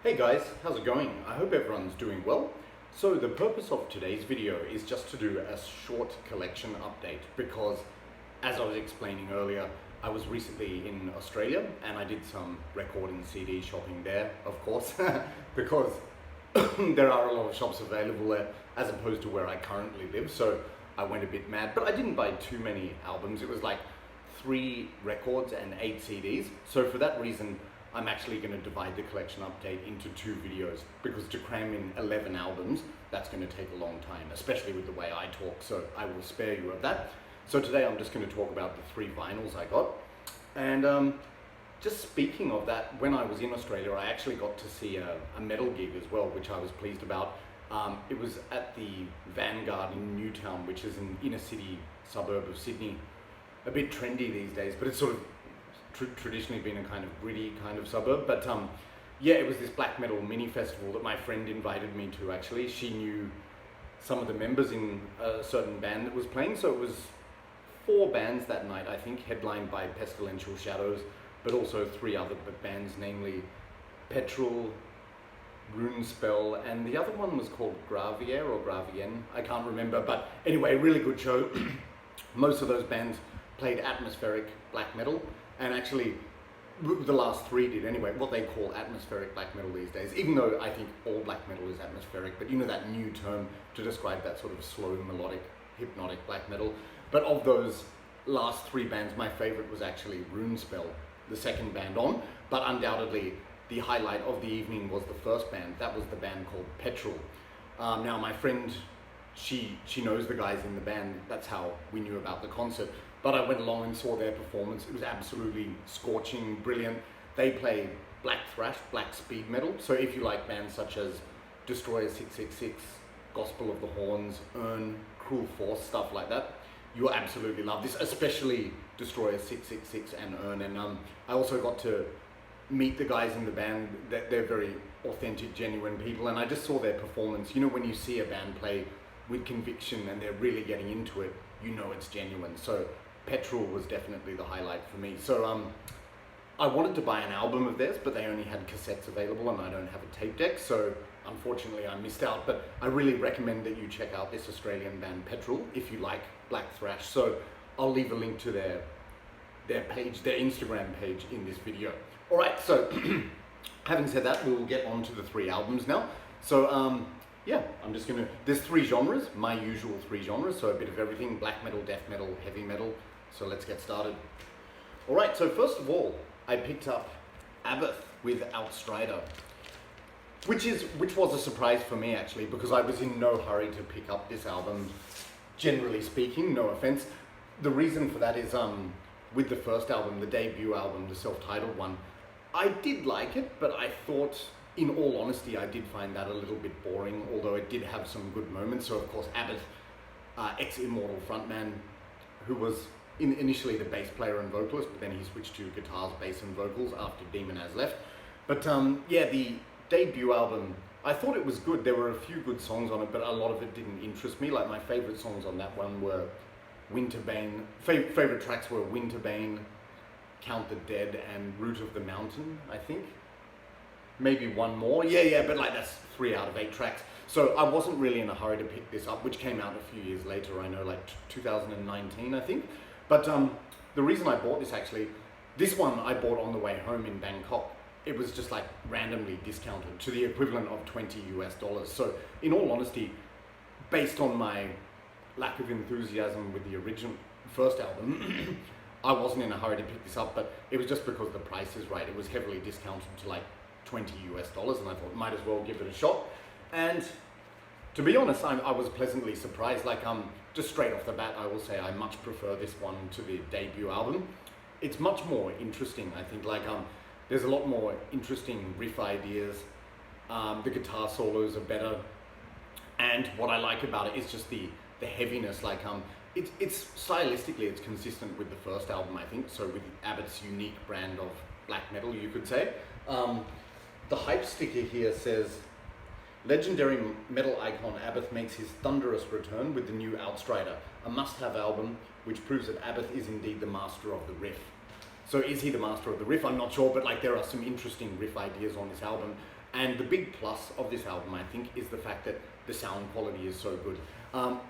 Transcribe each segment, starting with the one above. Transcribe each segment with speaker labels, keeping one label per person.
Speaker 1: Hey guys, how's it going? I hope everyone's doing well. So the purpose of today's video is just to do a short collection update because, as I was explaining earlier, I was recently in Australia and I did some record and CD shopping there, of course, because there are a lot of shops available there as opposed to where I currently live, so I went a bit mad. But I didn't buy too many albums. It was like 3 records and 8 CDs. So for that reason, I'm actually going to divide the collection update into 2 videos because to cram in 11 albums, that's going to take a long time, especially with the way I talk, so I will spare you of that. So today I'm just going to talk about the 3 vinyls I got. And just speaking of that, when I was in Australia, I actually got to see a metal gig as well, which I was pleased about. It was at the Vanguard in Newtown, which is an inner city suburb of Sydney. A bit trendy these days, but it's sort of traditionally been a kind of gritty kind of suburb. But yeah, it was this black metal mini festival that my friend invited me to actually. She knew some of the members in a certain band that was playing, so it was 4 bands that night, I think, headlined by Pestilential Shadows, but also 3 other bands, namely PETROL, Runespell, and the other one was called Gravier or Gravien, I can't remember, but anyway, really good show. Most of those bands played atmospheric black metal, and actually the last 3 did anyway, what they call atmospheric black metal these days, even though I think all black metal is atmospheric, but you know that new term to describe that sort of slow, melodic, hypnotic black metal. But of those last 3 bands, my favorite was actually Runespell, the second band on, but undoubtedly the highlight of the evening was the first band. That was the band called PETROL. Now my friend, she knows the guys in the band, that's how we knew about the concert. But I went along and saw their performance. It was absolutely scorching, brilliant. They play black thrash, black speed metal. So if you like bands such as Destroyer 666, Gospel of the Horns, Urn, Cruel Force, stuff like that, you'll absolutely love this, especially Destroyer 666 and Urn. And I also got to meet the guys in the band. They're very authentic, genuine people. And I just saw their performance. You know, when you see a band play with conviction and they're really getting into it, you know it's genuine. So PETROL was definitely the highlight for me. So I wanted to buy an album of theirs, but they only had cassettes available and I don't have a tape deck, so unfortunately I missed out. But I really recommend that you check out this Australian band PETROL if you like black thrash. So I'll leave a link to their page, their Instagram page, in this video. Alright, so having said that, we'll get on to the 3 albums now. So yeah, I'm just gonna, there's 3 genres, my usual 3 genres, so a bit of everything: black metal, death metal, heavy metal. So let's get started. Alright, so first of all, I picked up ABBATH with Outstrider, which was a surprise for me actually, because I was in no hurry to pick up this album, generally speaking, no offense. The reason for that is with the first album, the debut album, the self-titled one, I did like it, but I thought, in all honesty, I did find that a little bit boring, although it did have some good moments. So of course ABBATH, ex-Immortal frontman, who was initially the bass player and vocalist, but then he switched to guitars, bass and vocals after Demon Has left. But yeah, the debut album, I thought it was good. There were a few good songs on it, but a lot of it didn't interest me. Like my favorite songs on that one were Winterbane, favorite tracks were Winterbane, Count the Dead, and Root of the Mountain, I think. Maybe one more, yeah, but like that's 3 out of 8 tracks. So I wasn't really in a hurry to pick this up, which came out a few years later, I know, like 2019, I think. But the reason I bought this actually, this one I bought on the way home in Bangkok. It was just like randomly discounted to the equivalent of $20 US. So in all honesty, based on my lack of enthusiasm with the original first album, I wasn't in a hurry to pick this up, but it was just because the price is right. It was heavily discounted to like $20 US, and I thought might as well give it a shot. And to be honest, I was pleasantly surprised. Like just straight off the bat, I will say I much prefer this one to the debut album. It's much more interesting, I think. Like there's a lot more interesting riff ideas. The guitar solos are better, and what I like about it is just the heaviness. Like it's stylistically it's consistent with the first album, I think. So with ABBATH's unique brand of black metal, you could say. The hype sticker here says, legendary metal icon ABBATH makes his thunderous return with the new Outstrider, a must-have album which proves that ABBATH is indeed the master of the riff. So is he the master of the riff? I'm not sure, but like there are some interesting riff ideas on this album. And the big plus of this album, I think, is the fact that the sound quality is so good.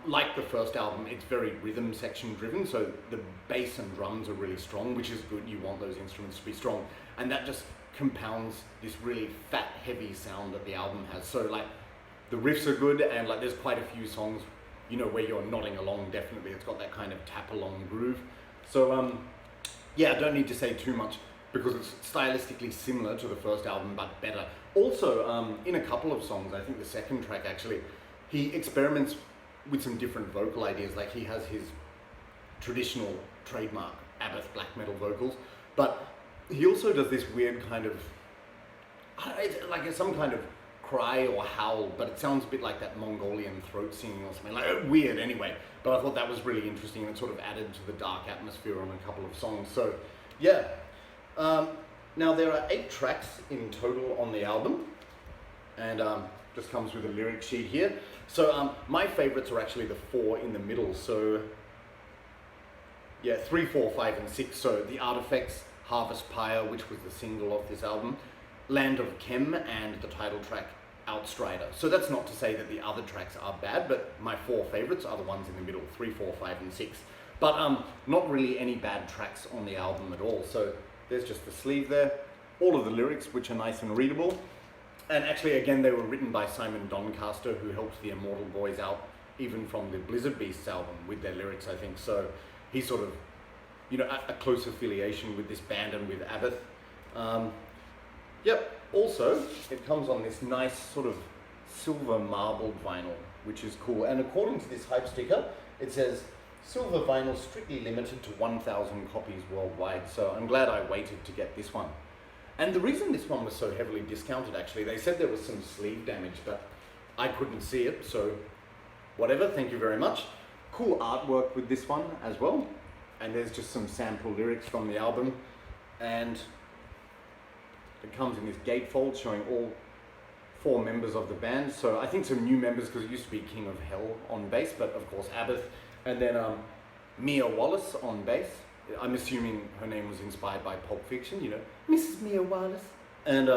Speaker 1: Like the first album, it's very rhythm section driven, so the bass and drums are really strong, which is good. You want those instruments to be strong, and that just compounds this really fat, heavy sound that the album has. So like the riffs are good, and like there's quite a few songs, you know, where you're nodding along. Definitely, it's got that kind of tap along groove. So yeah, I don't need to say too much because it's stylistically similar to the first album, but better. Also, in a couple of songs, I think the second track actually, he experiments with some different vocal ideas. Like he has his traditional trademark Abath black metal vocals, but he also does this weird kind of, it's like some kind of cry or howl, but it sounds a bit like that Mongolian throat singing or something, like weird anyway. But I thought that was really interesting, and it sort of added to the dark atmosphere on a couple of songs. So yeah. Now there are 8 tracks in total on the album, and just comes with a lyric sheet here. So my favorites are actually the 4 in the middle. So yeah, 3, 4, 5, and 6. So The Artifacts, Harvest Pyre, which was the single of this album, Land of Chem, and the title track Outstrider. So that's not to say that the other tracks are bad, but my 4 favorites are the ones in the middle, 3, 4, 5, and 6. But not really any bad tracks on the album at all. So there's just the sleeve there, all of the lyrics, which are nice and readable. And actually, again, they were written by Simon Doncaster, who helped the Immortal Boys out, even from the Blizzard Beasts album, with their lyrics, I think. So he's sort of, you know, a close affiliation with this band and with Abath. Yep, also, it comes on this nice sort of silver marbled vinyl, which is cool. And according to this hype sticker, it says, silver vinyl strictly limited to 1,000 copies worldwide. So I'm glad I waited to get this one. And the reason this one was so heavily discounted, actually, they said there was some sleeve damage, but I couldn't see it, so whatever, thank you very much. Cool artwork with this one as well. And there's just some sample lyrics from the album. And it comes in this gatefold showing all 4 members of the band. So I think some new members, because it used to be King of Hell on bass, but of course Abath. And then Mia Wallace on bass. I'm assuming her name was inspired by Pulp Fiction, you know, Mrs. Mia Wallace. And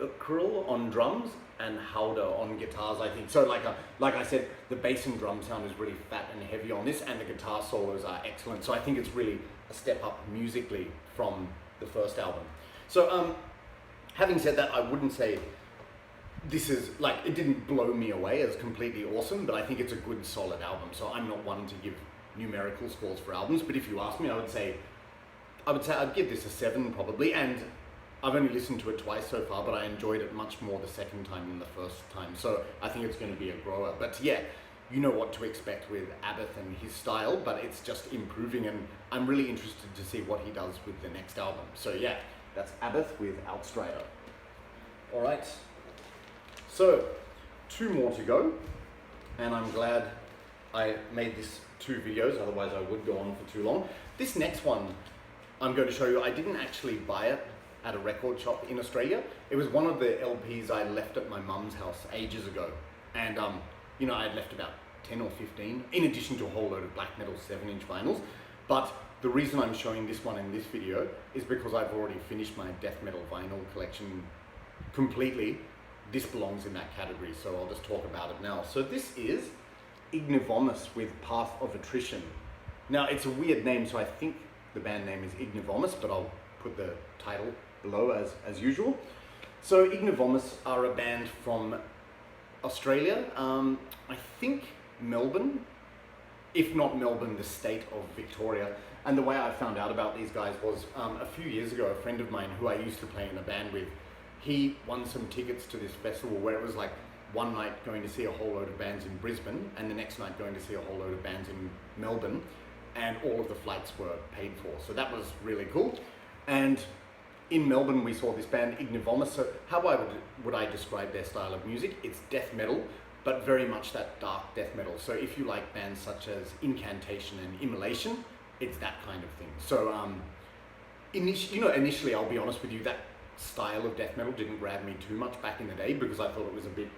Speaker 1: Ukril on drums and Howder on guitars, I think. So like I said, the bass and drum sound is really fat and heavy on this, and the guitar solos are excellent. So I think it's really a step up musically from the first album. So having said that, I wouldn't say this is, like, it didn't blow me away as completely awesome, but I think it's a good, solid album. So I'm not one to give numerical scores for albums, but if you ask me, I would say I'd give this a 7 probably, and I've only listened to it twice so far, but I enjoyed it much more the second time than the first time, so I think it's going to be a grower. But yeah, you know what to expect with Abath and his style, but it's just improving, and I'm really interested to see what he does with the next album. So yeah, that's Abath with Outstrider. Alright, so 2 more to go, and I'm glad I made this 2 videos, otherwise I would go on for too long. This next one I'm going to show you, I didn't actually buy it at a record shop in Australia. It was one of the LPs I left at my mum's house ages ago. And you know, I had left about 10 or 15, in addition to a whole load of black metal 7-inch vinyls. But the reason I'm showing this one in this video is because I've already finished my death metal vinyl collection completely. This belongs in that category, so I'll just talk about it now. So this is IGNIVOMOUS with Path of Attrition. Now, it's a weird name, so I think the band name is IGNIVOMOUS, but I'll put the title below as usual. So IGNIVOMOUS are a band from Australia, I think Melbourne, if not Melbourne, the state of Victoria. And the way I found out about these guys was a few years ago, a friend of mine who I used to play in a band with, he won some tickets to this festival where it was like one night going to see a whole load of bands in Brisbane and the next night going to see a whole load of bands in Melbourne, and all of the flights were paid for. So that was really cool. And in Melbourne we saw this band IGNIVOMOUS. So how would I describe their style of music? It's death metal, but very much that dark death metal. So if you like bands such as Incantation and Immolation, it's that kind of thing. So initially, I'll be honest with you, that style of death metal didn't grab me too much back in the day, because I thought it was a bit,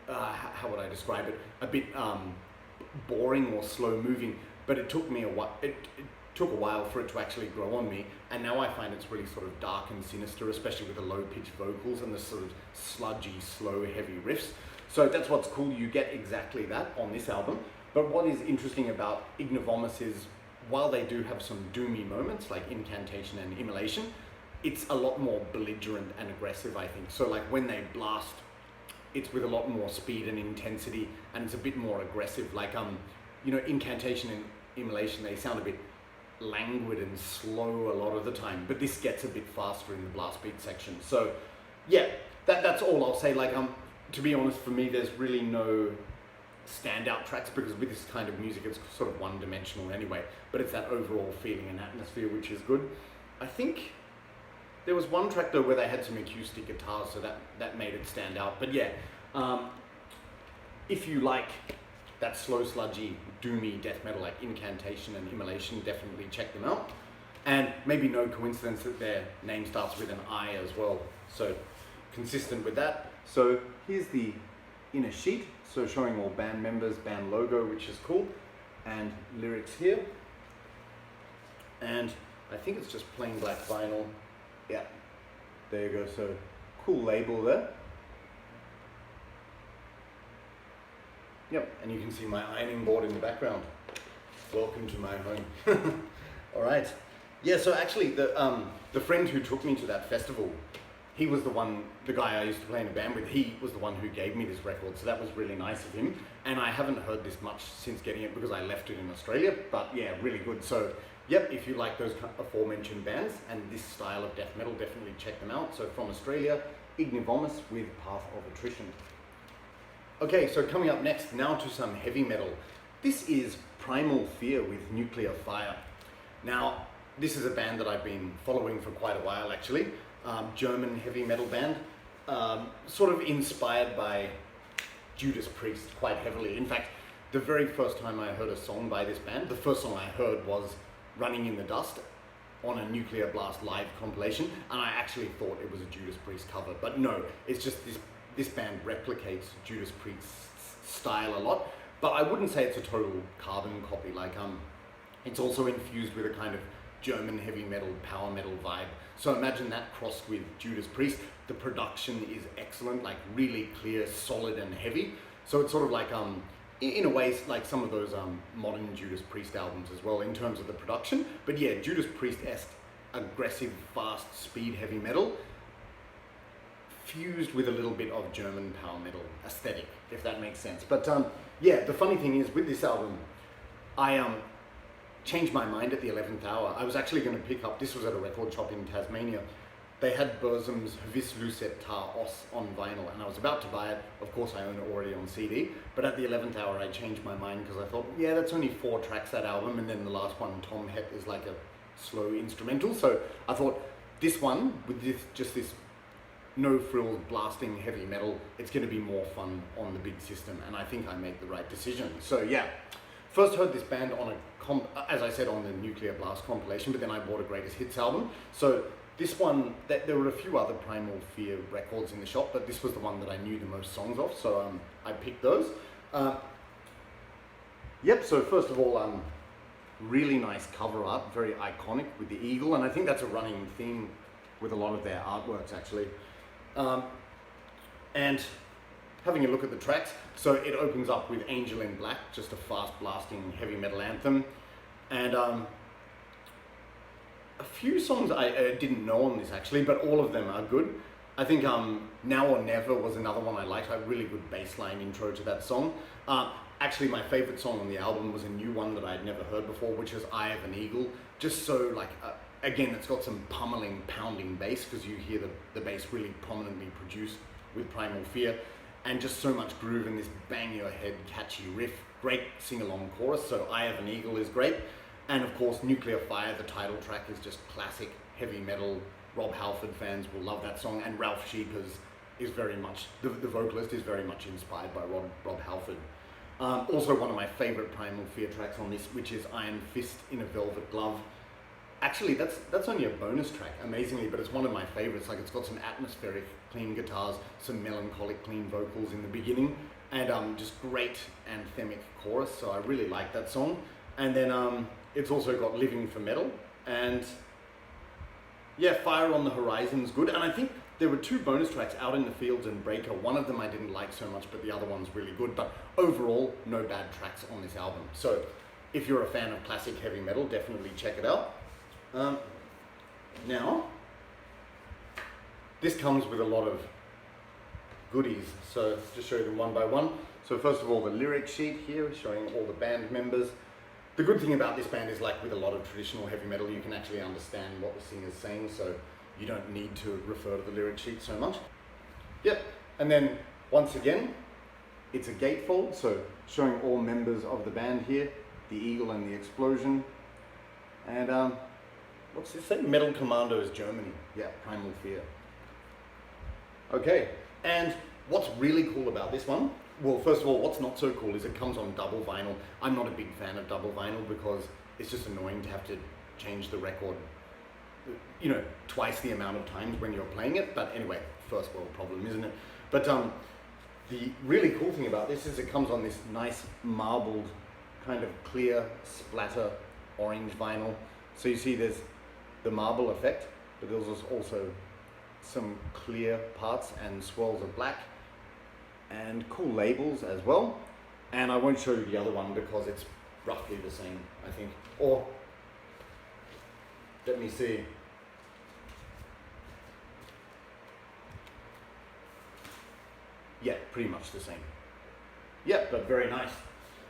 Speaker 1: how would I describe it? A bit boring or slow moving. But it took me a while. It took a while for it to actually grow on me, and now I find it's really sort of dark and sinister, especially with the low-pitched vocals and the sort of sludgy, slow, heavy riffs. So that's what's cool, you get exactly that on this album. But what is interesting about IGNIVOMOUS is, while they do have some doomy moments, like Incantation and Immolation, it's a lot more belligerent and aggressive, I think. So like when they blast, it's with a lot more speed and intensity, and it's a bit more aggressive. Like, you know, Incantation and Immolation, they sound a bit languid and slow a lot of the time, but this gets a bit faster in the blast beat section. So yeah, that's all I'll say. Like, to be honest, for me, there's really no standout tracks, because with this kind of music, it's sort of one-dimensional anyway, but it's that overall feeling and atmosphere, which is good. I think there was one track though where they had some acoustic guitars, so that made it stand out. But yeah, if you like that slow, sludgy, doomy death metal like Incantation and Immolation, definitely check them out. And maybe no coincidence that their name starts with an I as well, so consistent with that. So here's the inner sheet, so showing all band members, band logo, which is cool, and lyrics here. And I think it's just plain black vinyl. Yeah, there you go, so cool label there. Yep, and you can see my ironing board in the background. Welcome to my home. All right. Yeah, so actually the friend who took me to that festival, he was the guy I used to play in a band with, he was the one who gave me this record, so that was really nice of him. And I haven't heard this much since getting it because I left it in Australia, but yeah, really good. So yep, if you like those aforementioned bands and this style of death metal, definitely check them out. So from Australia, IGNIVOMOUS with Path of Attrition. Okay, so coming up next, now to some heavy metal. This is Primal Fear with Nuclear Fire. Now, this is a band that I've been following for quite a while actually. German heavy metal band, sort of inspired by Judas Priest quite heavily. In fact, the very first time I heard a song by this band, the first song I heard was Running in the Dust on a Nuclear Blast live compilation, and I actually thought it was a Judas Priest cover, but no, it's just this band replicates Judas Priest's style a lot, but I wouldn't say it's a total carbon copy. Like, it's also infused with a kind of German heavy metal, power metal vibe. So imagine that crossed with Judas Priest. The production is excellent, like really clear, solid and heavy. So it's sort of like, in a way, it's like some of those modern Judas Priest albums as well in terms of the production. But yeah, Judas Priest-esque, aggressive, fast, speed heavy metal, fused with a little bit of German power metal aesthetic, if that makes sense. But yeah, the funny thing is with this album, I changed my mind at the 11th hour. I was actually going to pick up, this was at a record shop in Tasmania, they had Burzum's Vis Lucet Tar Os on vinyl, and I was about to buy it. Of course, I own it already on CD, but at the 11th hour, I changed my mind because I thought, yeah, that's only 4 tracks, that album, and then the last one, Tom Het, is like a slow instrumental. So I thought, this one, with just this no-frills blasting heavy metal, it's going to be more fun on the big system, and I think I made the right decision. So yeah, first heard this band on as I said, on the Nuclear Blast compilation, but then I bought a Greatest Hits album. So this one, there were a few other Primal Fear records in the shop, but this was the one that I knew the most songs of, so I picked those. Yep, so first of all, really nice cover art, very iconic with the eagle, and I think that's a running theme with a lot of their artworks actually. And having a look at the tracks, so it opens up with Angel in Black, just a fast blasting heavy metal anthem, and a few songs I didn't know on this actually, but all of them are good. I think Now or Never was another one I liked, a really good bass line intro to that song. Actually, my favorite song on the album was a new one that I had never heard before, which is Eye of an Eagle. Just so like, again, it's got some pummeling, pounding bass, because you hear the bass really prominently produced with Primal Fear, and just so much groove in this bang your head catchy riff. Great sing-along chorus, so Eye of an Eagle is great. And of course, Nuclear Fire, the title track, is just classic heavy metal. Rob Halford fans will love that song, and Ralph Sheepers is very much, the vocalist is very much inspired by Rob Halford. Also one of my favorite Primal Fear tracks on this, which is Iron Fist in a Velvet Glove. Actually, that's only a bonus track, amazingly, but it's one of my favorites. Like, it's got some atmospheric, clean guitars, some melancholic, clean vocals in the beginning, and just great anthemic chorus, so I really like that song. And then It's also got Living for Metal, and yeah, Fire on the Horizon's good. And I think there were 2 bonus tracks, Out in the Fields and Breaker. One of them I didn't like so much, but the other one's really good. But overall, no bad tracks on this album. So if you're a fan of classic heavy metal, definitely check it out. Now, this comes with a lot of goodies. So just show you them one by one. So first of all, the lyric sheet here showing all the band members. The good thing about this band is, like with a lot of traditional heavy metal, you can actually understand what the singer's saying, so you don't need to refer to the lyric sheet so much. Yep, and then once again, it's a gatefold, so showing all members of the band here, the eagle and the explosion. And what's this say? Metal Commandos Germany. Yeah, Primal Fear. Okay, and what's really cool about this one, well, first of all, what's not so cool is it comes on double vinyl. I'm not a big fan of double vinyl because it's just annoying to have to change the record, you know, twice the amount of times when you're playing it. But anyway, first world problem, isn't it? But the really cool thing about this is it comes on this nice marbled, kind of clear splatter orange vinyl. So you see there's the marble effect, but there's also some clear parts and swirls of black, and cool labels as well. And I won't show you the other one because it's roughly the same, I think. Or, let me see. Yeah, pretty much the same. Yeah, but very nice.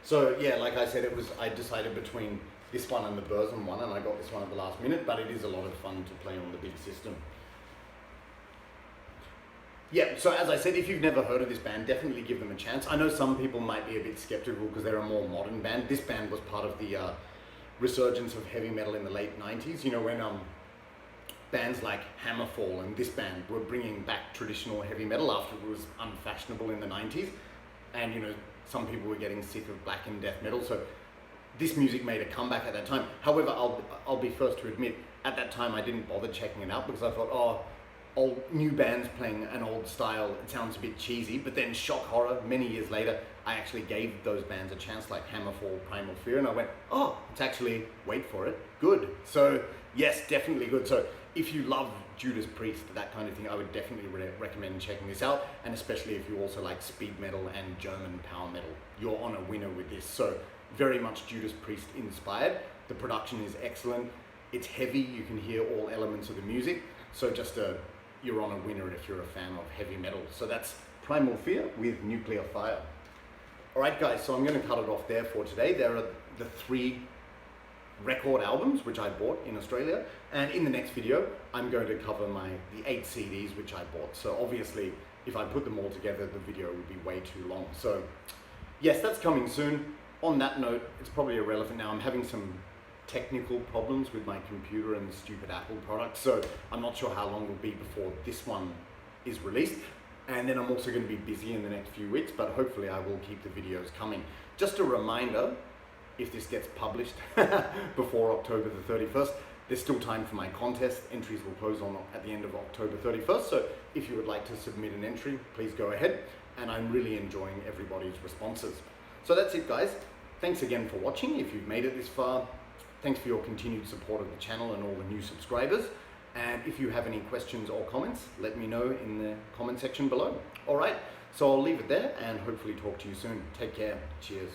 Speaker 1: So yeah, like I said, I decided between this one and the Burzum one, and I got this one at the last minute, but it is a lot of fun to play on the big system. Yeah, so as I said, if you've never heard of this band, definitely give them a chance. I know some people might be a bit skeptical because they're a more modern band. This band was part of the resurgence of heavy metal in the late 90s, you know, when bands like Hammerfall and this band were bringing back traditional heavy metal after it was unfashionable in the 90s. And, you know, some people were getting sick of black and death metal, so this music made a comeback at that time. However, I'll be first to admit, at that time I didn't bother checking it out because I thought, oh, old new bands playing an old style, it sounds a bit cheesy. But then shock horror, many years later, I actually gave those bands a chance, like Hammerfall, Primal Fear, and I went, oh, it's actually, wait for it, good. So yes, definitely good. So if you love Judas Priest, that kind of thing, I would definitely recommend checking this out. And especially if you also like speed metal and German power metal, you're on a winner with this. So very much Judas Priest inspired. The production is excellent. It's heavy, you can hear all elements of the music. So just you're on a winner if you're a fan of heavy metal. So that's Primal Fear with Nuclear Fire. All right, guys, so I'm going to cut it off there for today. There are the 3 record albums which I bought in Australia, and in the next video I'm going to cover the 8 CDs which I bought. So obviously if I put them all together, the video would be way too long. So yes, that's coming soon. On that note, it's probably irrelevant now. I'm having some technical problems with my computer and the stupid Apple product, so I'm not sure how long it will be before this one is released. And then I'm also going to be busy in the next few weeks, but hopefully I will keep the videos coming. Just a reminder, if this gets published before October the 31st, there's still time for my contest. Entries will close at the end of October 31st, so if you would like to submit an entry, please go ahead. And I'm really enjoying everybody's responses. So that's it, guys. Thanks again for watching. If you've made it this far, thanks for your continued support of the channel and all the new subscribers. And if you have any questions or comments, let me know in the comment section below. All right, so I'll leave it there and hopefully talk to you soon. Take care. Cheers.